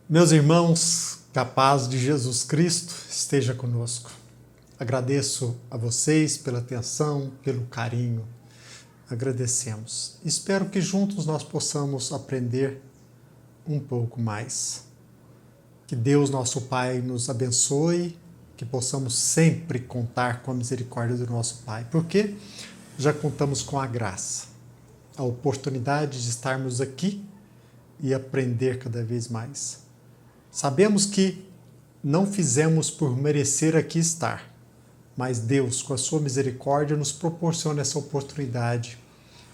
Meus irmãos, que a paz de Jesus Cristo esteja conosco. Agradeço a vocês pela atenção, pelo carinho. Agradecemos. Espero que juntos nós possamos aprender um pouco mais. Que Deus, nosso Pai, nos abençoe, que possamos sempre contar com a misericórdia do nosso Pai, porque já contamos com a graça, a oportunidade de estarmos aqui e aprender cada vez mais. Sabemos que não fizemos por merecer aqui estar, mas Deus, com a sua misericórdia, nos proporciona essa oportunidade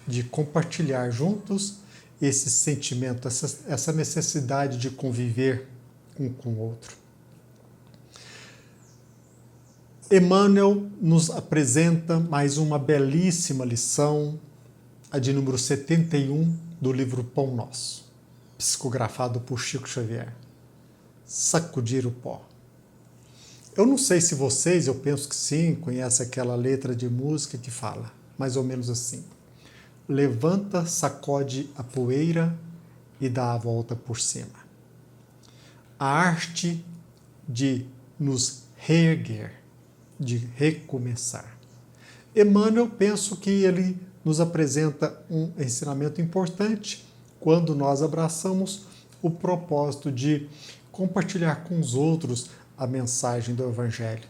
de compartilhar juntos esse sentimento, essa necessidade de conviver um com o outro. Emmanuel nos apresenta mais uma belíssima lição, a de número 71 do livro Pão Nosso, psicografado por Chico Xavier. Sacudir o pó. Eu não sei se vocês, eu penso que sim, conhecem aquela letra de música que fala mais ou menos assim: levanta, sacode a poeira e dá a volta por cima. A arte de nos reerguer, de recomeçar. Emmanuel, penso que ele nos apresenta um ensinamento importante quando nós abraçamos o propósito de compartilhar com os outros a mensagem do Evangelho.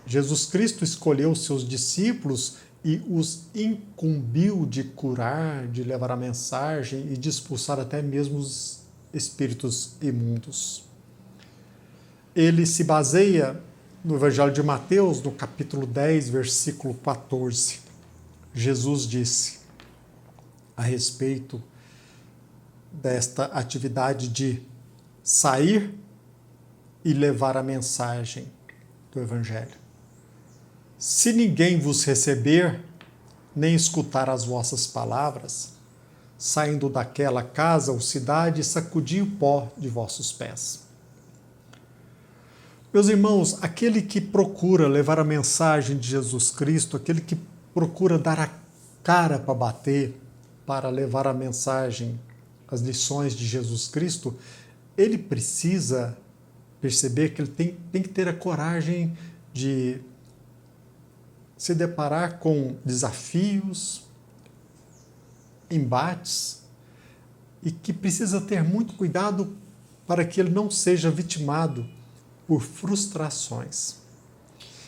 Jesus Cristo escolheu seus discípulos e os incumbiu de curar, de levar a mensagem e de expulsar até mesmo os espíritos imundos. Ele se baseia no Evangelho de Mateus, no capítulo 10, versículo 14. Jesus disse a respeito desta atividade de sair e levar a mensagem do Evangelho. Se ninguém vos receber, nem escutar as vossas palavras, saindo daquela casa ou cidade, sacudi o pó de vossos pés. Meus irmãos, aquele que procura levar a mensagem de Jesus Cristo, aquele que procura dar a cara para bater, para levar a mensagem, as lições de Jesus Cristo, ele precisa perceber que ele tem que ter a coragem de se deparar com desafios, embates, e que precisa ter muito cuidado para que ele não seja vitimado por frustrações.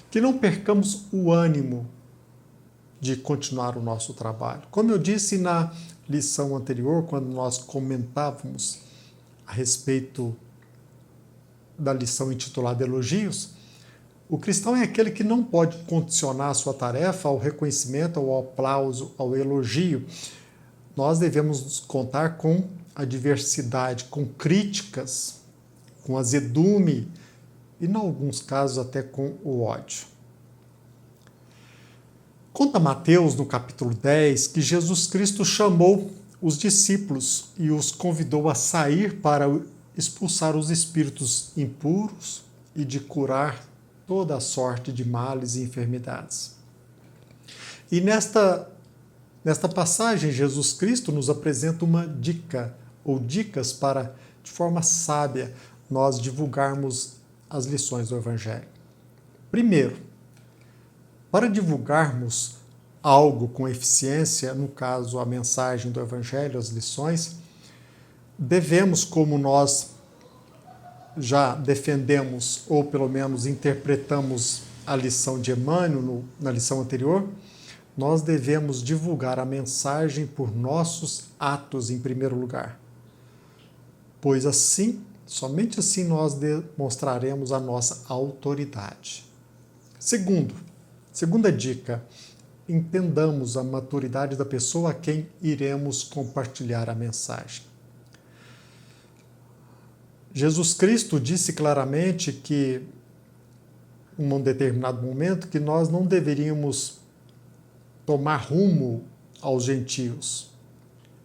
Que não percamos o ânimo de continuar o nosso trabalho. Como eu disse na lição anterior, quando nós comentávamos a respeito da lição intitulada Elogios, o cristão é aquele que não pode condicionar a sua tarefa ao reconhecimento, ao aplauso, ao elogio. Nós devemos contar com a adversidade, com críticas, com azedume e, em alguns casos, até com o ódio. Conta Mateus, no capítulo 10, que Jesus Cristo chamou os discípulos e os convidou a sair para expulsar os espíritos impuros e de curar toda a sorte de males e enfermidades. E nesta passagem, Jesus Cristo nos apresenta uma dica, ou dicas para, de forma sábia, nós divulgarmos as lições do Evangelho. Primeiro, para divulgarmos algo com eficiência, no caso a mensagem do Evangelho, as lições, devemos, como nós já defendemos, ou pelo menos interpretamos a lição de Emmanuel na lição anterior, nós devemos divulgar a mensagem por nossos atos em primeiro lugar. Pois assim, somente assim nós demonstraremos a nossa autoridade. Segunda dica, entendamos a maturidade da pessoa a quem iremos compartilhar a mensagem. Jesus Cristo disse claramente que, em um determinado momento, que nós não deveríamos tomar rumo aos gentios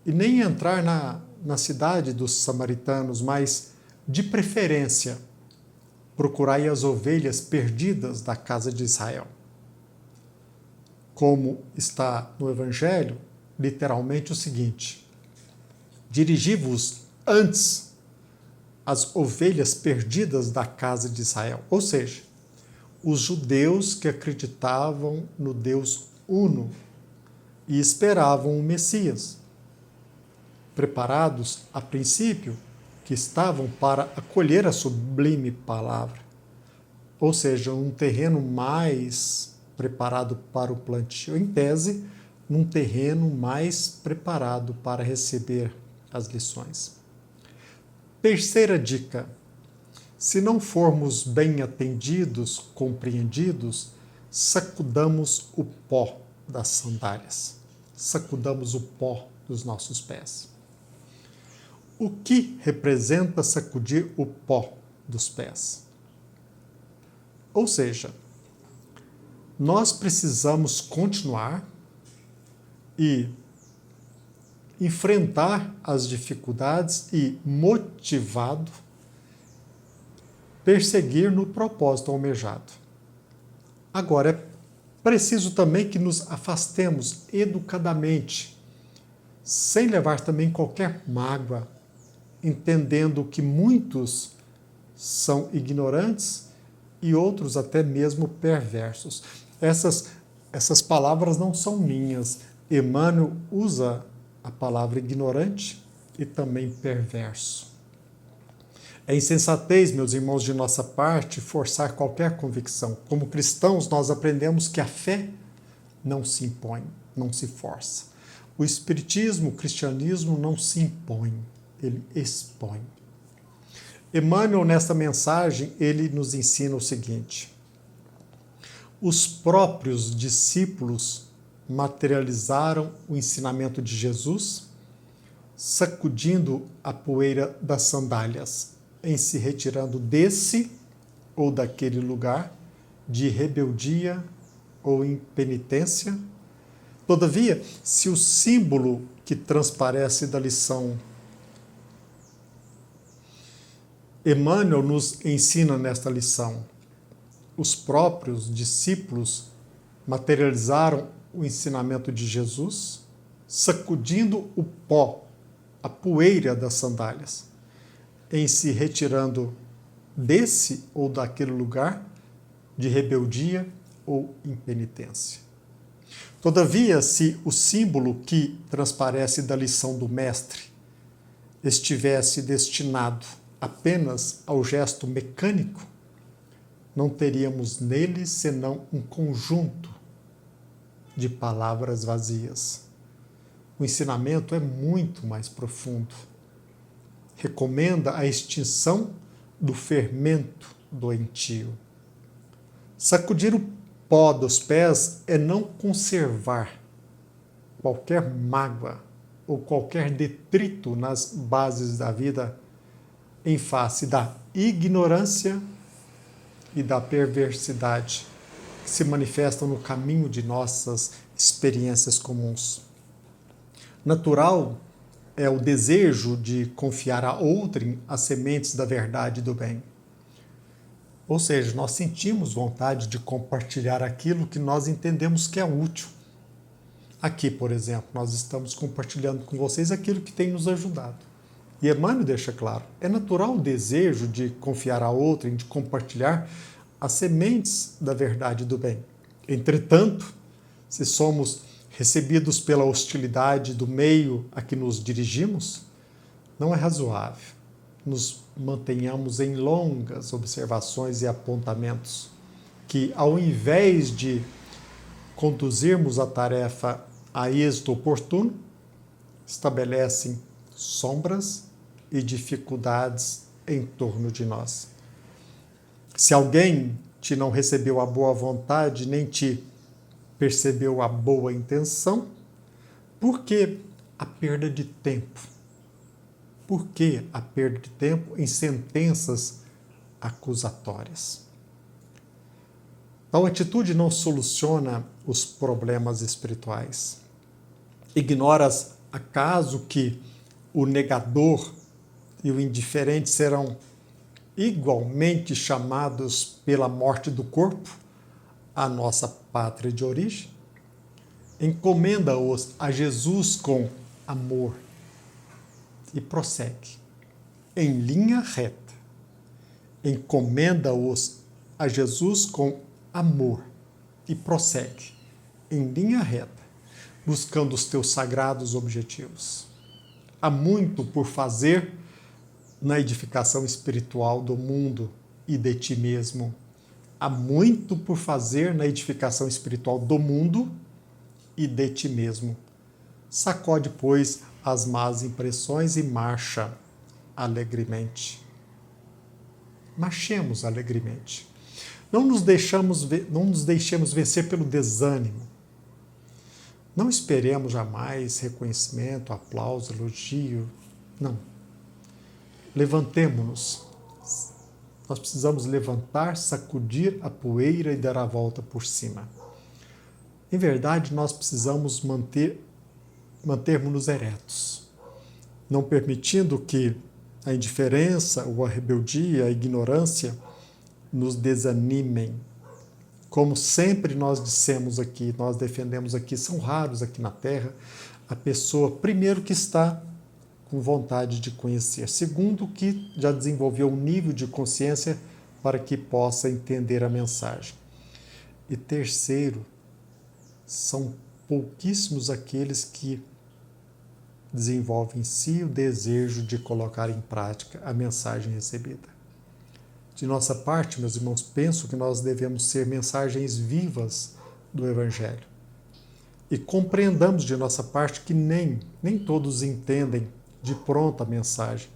e nem entrar na cidade dos samaritanos, mas, de preferência, procurai as ovelhas perdidas da casa de Israel. Como está no Evangelho, literalmente o seguinte: dirigi-vos antes às ovelhas perdidas da casa de Israel. Ou seja, os judeus que acreditavam no Deus uno e esperavam o Messias, preparados, a princípio, que estavam para acolher a sublime palavra, ou seja, um terreno mais preparado para o plantio, em tese, num terreno mais preparado para receber as lições. Terceira dica: se não formos bem atendidos, compreendidos, sacudamos o pó das sandálias, sacudamos o pó dos nossos pés. O que representa sacudir o pó dos pés? Ou seja, nós precisamos continuar e enfrentar as dificuldades e, motivado, perseguir no propósito almejado. Agora, é preciso também que nos afastemos educadamente, sem levar também qualquer mágoa, entendendo que muitos são ignorantes e outros até mesmo perversos. Essas palavras não são minhas. Emmanuel usa a palavra ignorante e também perverso. É insensatez, meus irmãos, de nossa parte, forçar qualquer convicção. Como cristãos, nós aprendemos que a fé não se impõe, não se força. O espiritismo, o cristianismo não se impõe, ele expõe. Emmanuel, nesta mensagem, ele nos ensina o seguinte: os próprios discípulos materializaram o ensinamento de Jesus, sacudindo a poeira das sandálias, em se retirando desse ou daquele lugar de rebeldia ou impenitência. Todavia, se o símbolo que transparece da lição Emmanuel nos ensina nesta lição, os próprios discípulos materializaram o ensinamento de Jesus, sacudindo o pó, a poeira das sandálias, em se retirando desse ou daquele lugar de rebeldia ou impenitência. Todavia, se o símbolo que transparece da lição do Mestre estivesse destinado apenas ao gesto mecânico, não teríamos nele senão um conjunto de palavras vazias. O ensinamento é muito mais profundo. Recomenda a extinção do fermento doentio. Sacudir o pó dos pés é não conservar qualquer mágoa ou qualquer detrito nas bases da vida em face da ignorância e da perversidade que se manifestam no caminho de nossas experiências comuns. Natural é o desejo de confiar a outrem as sementes da verdade e do bem. Ou seja, nós sentimos vontade de compartilhar aquilo que nós entendemos que é útil. Aqui, por exemplo, nós estamos compartilhando com vocês aquilo que tem nos ajudado. E Emmanuel deixa claro, é natural o desejo de confiar a outrem, de compartilhar as sementes da verdade e do bem. Entretanto, se somos recebidos pela hostilidade do meio a que nos dirigimos, não é razoável nos mantenhamos em longas observações e apontamentos que, ao invés de conduzirmos a tarefa a êxito oportuno, estabelecem sombras e dificuldades em torno de nós. Se alguém te não recebeu a boa vontade, nem te percebeu a boa intenção, por que a perda de tempo Por que a perda de tempo em sentenças acusatórias? Tal atitude não soluciona os problemas espirituais. Ignoras acaso que o negador e o indiferente serão igualmente chamados pela morte do corpo à nossa pátria de origem? Encomenda-os a Jesus com amor e prossegue em linha reta. Encomenda-os a Jesus com amor e prossegue em linha reta, buscando os teus sagrados objetivos. Há muito por fazer na edificação espiritual do mundo e de ti mesmo. Há muito por fazer na edificação espiritual do mundo e de ti mesmo. Sacode, pois, as más impressões e marcha alegremente. Marchemos alegremente. Não nos deixemos vencer pelo desânimo. Não esperemos jamais reconhecimento, aplauso, elogio. Não. Levantemo-nos. Nós precisamos levantar, sacudir a poeira e dar a volta por cima. Em verdade, nós precisamos mantermos-nos eretos, não permitindo que a indiferença ou a rebeldia, a ignorância nos desanimem. Como sempre nós dissemos aqui, nós defendemos aqui, são raros aqui na Terra, a pessoa, primeiro, que está com vontade de conhecer, segundo, que já desenvolveu um nível de consciência para que possa entender a mensagem, e terceiro, são pouquíssimos aqueles que desenvolvem em si o desejo de colocar em prática a mensagem recebida. De nossa parte, meus irmãos, penso que nós devemos ser mensagens vivas do Evangelho. E compreendamos de nossa parte que nem todos entendem de pronto a mensagem.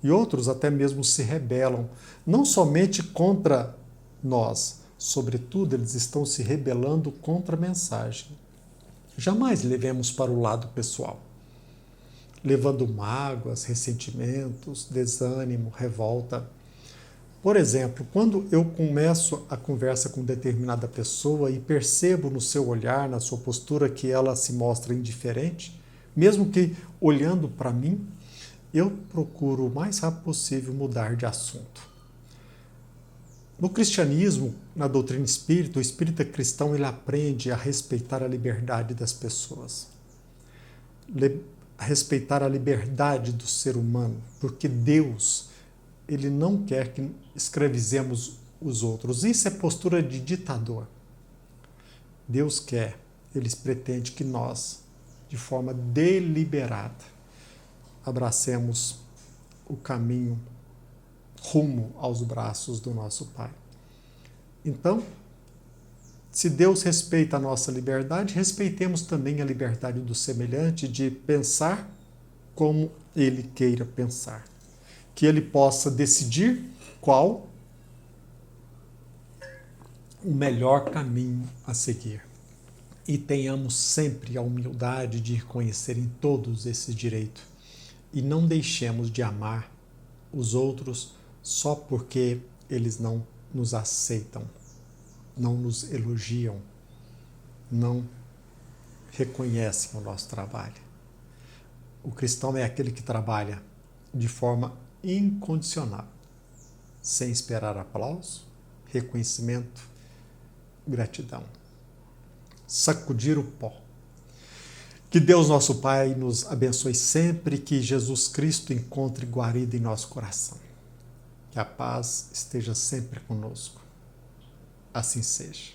E outros até mesmo se rebelam, não somente contra nós, sobretudo eles estão se rebelando contra a mensagem. Jamais levemos para o lado pessoal, levando mágoas, ressentimentos, desânimo, revolta. Por exemplo, quando eu começo a conversa com determinada pessoa e percebo no seu olhar, na sua postura, que ela se mostra indiferente, mesmo que olhando para mim, eu procuro o mais rápido possível mudar de assunto. No cristianismo, na doutrina espírita, o espírita cristão ele aprende a respeitar a liberdade das pessoas, a respeitar a liberdade do ser humano, porque Deus ele não quer que escravizemos os outros. Isso é postura de ditador. Deus quer, ele pretende que nós, de forma deliberada, abracemos o caminho rumo aos braços do nosso Pai. Então, se Deus respeita a nossa liberdade, respeitemos também a liberdade do semelhante de pensar como ele queira pensar. Que ele possa decidir qual o melhor caminho a seguir. E tenhamos sempre a humildade de reconhecer em todos esse direito. E não deixemos de amar os outros só porque eles não nos aceitam, não nos elogiam, não reconhecem o nosso trabalho. O cristão é aquele que trabalha de forma incondicional, sem esperar aplauso, reconhecimento, gratidão. Sacudir o pó. Que Deus, nosso Pai, nos abençoe sempre, que Jesus Cristo encontre guarida em nosso coração. Que a paz esteja sempre conosco. Assim seja.